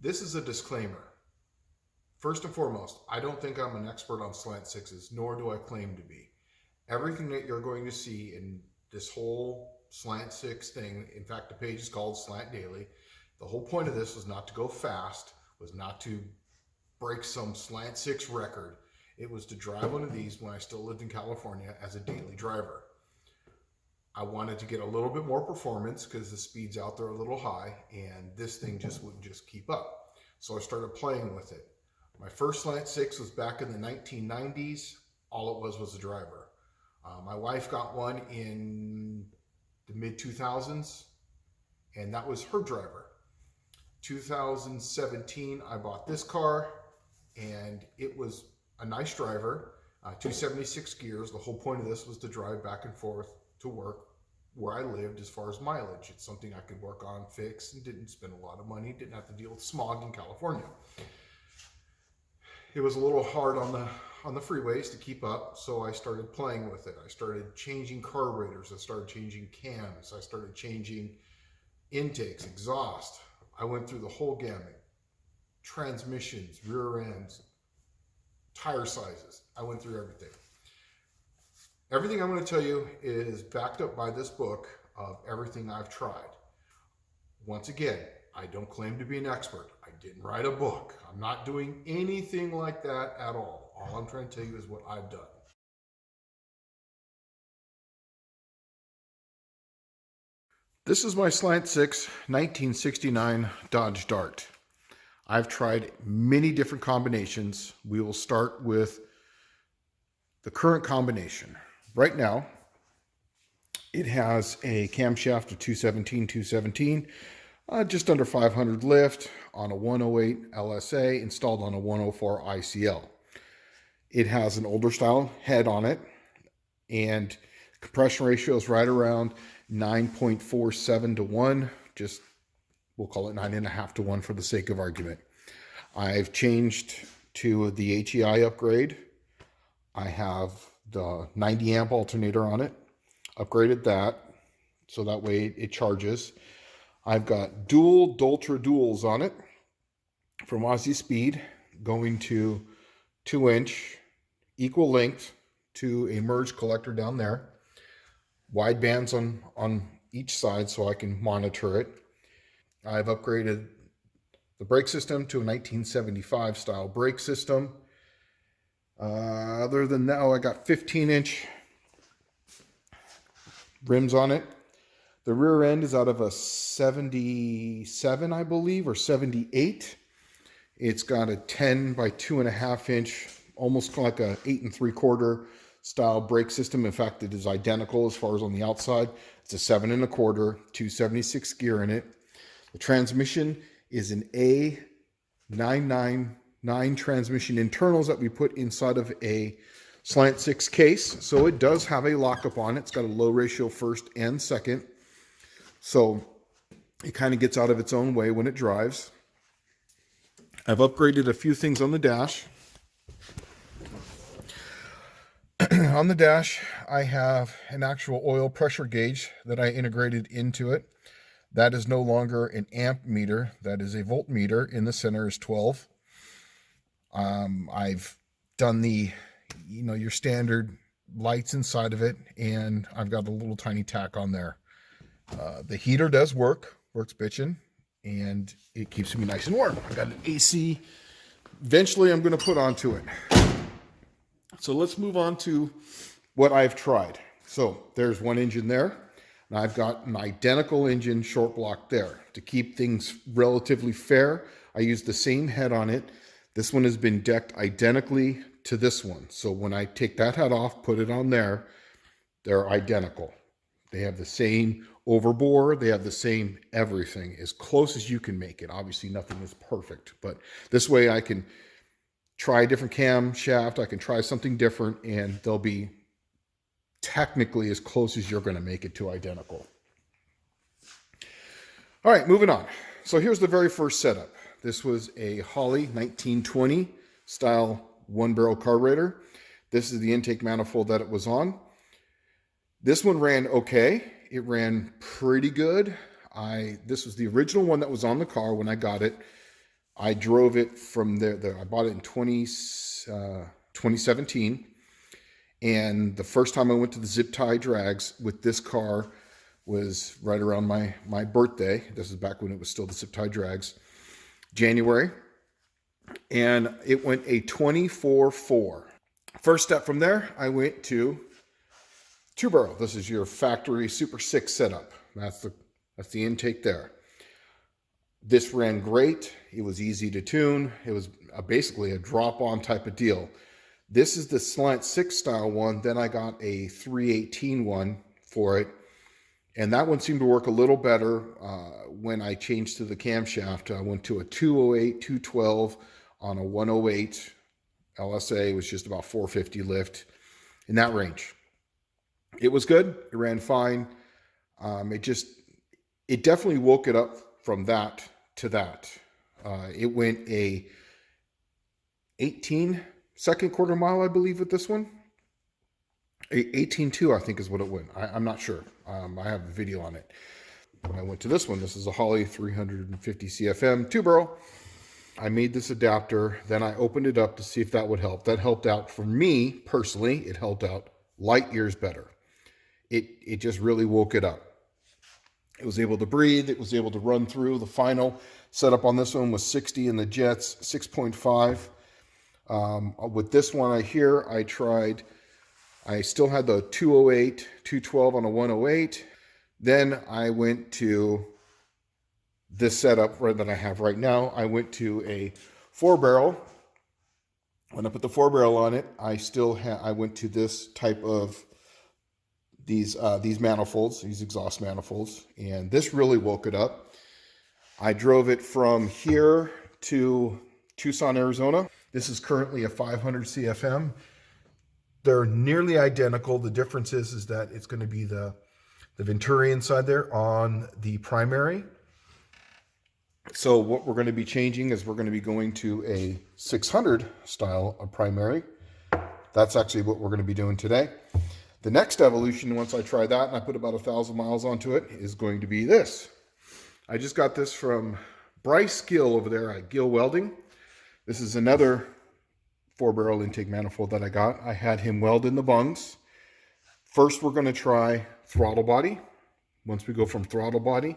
This is a disclaimer. First and foremost, I don't think I'm an expert on slant sixes, nor do I claim to be. Everything that you're going to see in this whole slant six thing, in fact, the page is called Slant Daily. The whole point of this was not to go fast, was not to break some slant six record. It was to drive one of these when I still lived in California as a daily driver. I wanted to get a little bit more performance because the speeds out there are a little high and this thing just wouldn't just keep up. So I started playing with it. My first Slant Six was back in the 1990s. All it was a driver. My wife got one in the mid 2000s, and that was her driver. 2017, I bought this car, and it was a nice driver. 276 gears. The whole point of this was to drive back and forth to work where I lived as far as mileage. It's something I could work on, fix, and didn't spend a lot of money. Didn't have to deal with smog in California. It was a little hard on the freeways to keep up, so I started playing with it. I started changing carburetors. I started changing cams. I started changing intakes, exhaust. I went through the whole gamut. Transmissions, rear ends, tire sizes. I went through everything. Everything I'm going to tell you is backed up by this book of everything I've tried. Once again, I don't claim to be an expert. I didn't write a book. I'm not doing anything like that at all. All I'm trying to tell you is what I've done. This is my Slant Six 1969 Dodge Dart. I've tried many different combinations. We will start with the current combination. Right now, it has a camshaft of 217, just under 500 lift on a 108 LSA installed on a 104 ICL. It has an older style head on it, and compression ratio is right around 9.47 to 1. Just we'll call it 9.5 to 1 for the sake of argument. I've changed to the HEI upgrade. I have the 90 amp alternator on it, upgraded that so that way it charges. I've got dual Doltra duals on it from Aussie Speed, going to 2-inch, equal length to a merge collector down there. Wide bands on each side so I can monitor it. I've upgraded the brake system to a 1975 style brake system. Other than that, I got 15-inch rims on it. The rear end is out of a 77, I believe, or 78. It's got a 10 by 2.5 inch, almost like a 8 3/4 style brake system. In fact, it is identical as far as on the outside. It's a 7 1/4, 276 gear in it. The transmission is an A999 transmission internals that we put inside of a Slant Six case. So it does have a lockup on it. It's got a low ratio first and second. So it kind of gets out of its own way when it drives. I've upgraded a few things on the dash. On the dash, I have an actual oil pressure gauge that I integrated into it. That is no longer an amp meter. That is a voltmeter. In the center is 12. I've done the, your standard lights inside of it, and I've got a little tiny tack on there. The heater does works bitchin', and it keeps me nice and warm. I got an AC. Eventually, I'm going to put onto it. So let's move on to what I've tried. So there's one engine there, and I've got an identical engine short block there. To keep things relatively fair, I used the same head on it. This one has been decked identically to this one. So when I take that head off, put it on there, they're identical. They have the same overbore. They have the same everything, as close as you can make it. Obviously, nothing is perfect, but this way I can try a different camshaft. I can try something different, and they'll be technically as close as you're going to make it to identical. All right, moving on. So here's the very first setup. This was a Holley 1920 style 1-barrel carburetor. This is the intake manifold that it was on. This one ran okay. It ran pretty good. This was the original one that was on the car when I got it. I drove it from there. I bought it in 2017. And the first time I went to the zip tie drags with this car was right around my birthday. This is back when it was still the zip tie drags, January. And it went a 24.4. First step from there, I went to 2-barrel. This is your factory Super 6 setup. That's the intake there. This ran great. It was easy to tune. It was basically a drop-on type of deal. This is the Slant 6 style one. Then I got a 318 one for it. And that one seemed to work a little better when I changed to the camshaft. I went to a 208, 212 on a 108 LSA. It was just about 450 lift in that range. It was good. It ran fine. It definitely woke it up from that to that. It went a 18 second quarter mile, I believe, with this one. 18.2, I think is what it went. I'm not sure. I have a video on it. When I went to this one, this is a Holley 350 CFM 2-barrel. I made this adapter. Then I opened it up to see if that would help. That helped out for me personally. It helped out light years better. It just really woke it up. It was able to breathe. It was able to run through. The final setup on this one was 60 in the jets, 6.5. With this one I still had the 208, 212 on a 108. Then I went to this setup that I have right now. I went to a 4-barrel. When I put the 4-barrel on it, I went to this type of these manifolds, these exhaust manifolds, and this really woke it up. I drove it from here to Tucson, Arizona. This is currently a 500 CFM. They're nearly identical. The difference is that it's going to be the Venturi inside there on the primary. So what we're going to be changing is we're going to be going to a 600 style of primary. That's actually what we're going to be doing today. The next evolution, once I try that and I put about 1,000 miles onto it, is going to be this. I just got this from Bryce Gill over there at Gill Welding. This is another 4-barrel intake manifold that I got. I had him weld in the bungs. First, we're going to try throttle body. Once we go from throttle body,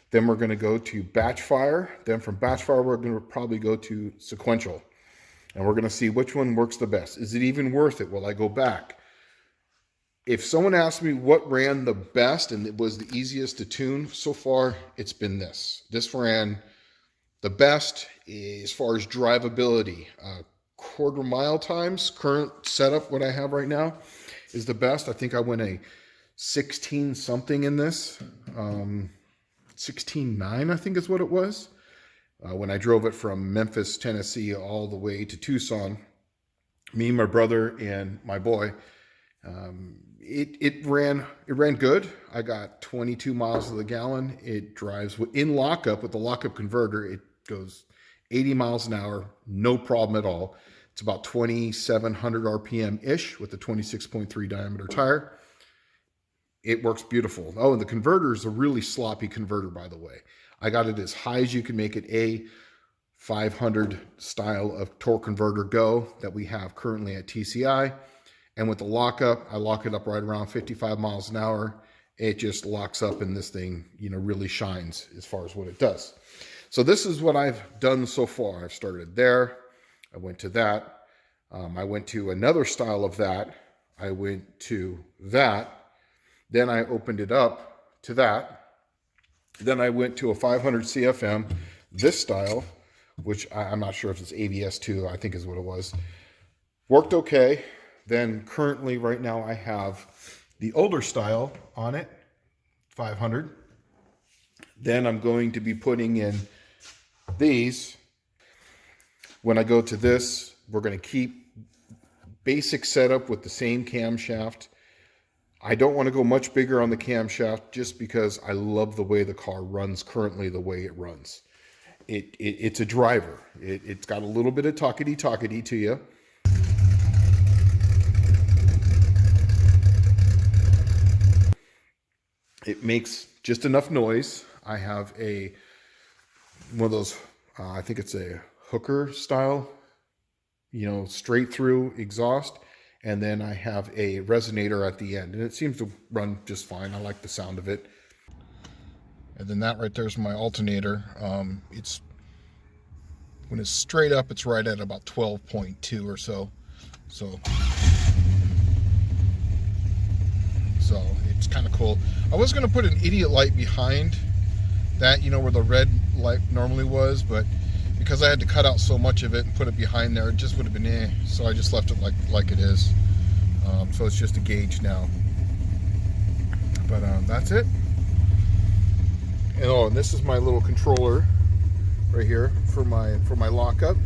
then we're going to go to batch fire. Then from batch fire, we're going to probably go to sequential. And we're going to see which one works the best. Is it even worth it? Will I go back? If someone asked me what ran the best and it was the easiest to tune so far, it's been this. This ran the best as far as drivability. Quarter mile times, current setup, what I have right now, is the best. I think I went a 16 something in this. 16.9, I think is what it was. When I drove it from Memphis, Tennessee, all the way to Tucson, me, my brother, and my boy, it ran good. I got 22 miles to the gallon. It drives in lockup with the lockup converter. It goes 80 miles an hour, no problem at all. It's about 2,700 RPM-ish with a 26.3 diameter tire. It works beautiful. Oh, and the converter is a really sloppy converter, by the way. I got it as high as you can make it. A 500 style of torque converter go that we have currently at TCI. And with the lockup, I lock it up right around 55 miles an hour. It just locks up and this thing, really shines as far as what it does. So this is what I've done so far. I've started there. I went to that. I went to another style of that. I went to that. Then I opened it up to that. Then I went to a 500 CFM, this style, which I'm not sure if it's ABS2, I think is what it was. Worked okay. Then currently right now I have the older style on it, 500. Then I'm going to be putting in these. When I go to this, we're going to keep basic setup with the same camshaft. I don't want to go much bigger on the camshaft just because I love the way the car runs currently, the way it runs. It's a driver. It's got a little bit of talkity to you. It makes just enough noise. I have one of those, I think it's a hooker style, you know, straight through exhaust. And then I have a resonator at the end, and it seems to run just fine. I like the sound of it. And then that right there is my alternator. It's when it's straight up, it's right at about 12.2 or so. So it's kind of cool. I was going to put an idiot light behind that, you know, where the red light normally was, but because I had to cut out so much of it and put it behind there, it just would have been so I just left it like it is. So it's just a gauge now. But that's it. And this is my little controller right here for my lockup.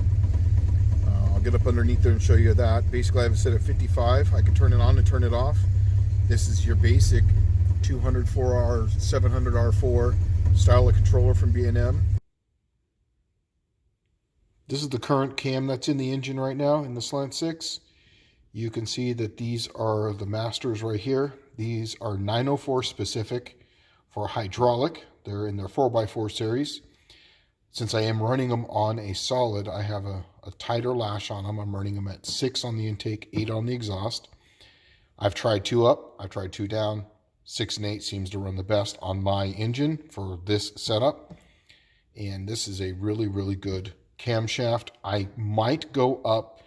I'll get up underneath there and show you that. Basically, I have it set at 55. I can turn it on and turn it off. This is your basic 204R, 700R4 style of controller from B&M. This is the current cam that's in the engine right now in the Slant 6. You can see that these are the masters right here. These are 904 specific for hydraulic. They're in their 4x4 series. Since I am running them on a solid, I have a tighter lash on them. I'm running them at 6 on the intake, 8 on the exhaust. I've tried 2 up, I've tried 2 down. 6 and 8 seems to run the best on my engine for this setup. And this is a really, really good camshaft. I might go up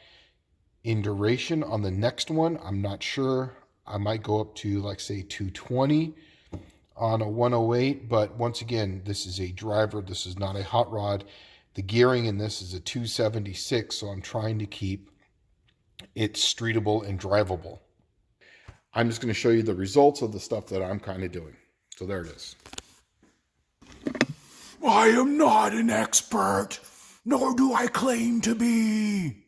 in duration on the next one. I'm not sure. I might go up to, like, say 220 on a 108, but once again, this is a driver. This is not a hot rod. The gearing in this is a 276, so I'm trying to keep it streetable and drivable. I'm just going to show you the results of the stuff that I'm kind of doing. So there it is. I am not an expert, nor do I claim to be.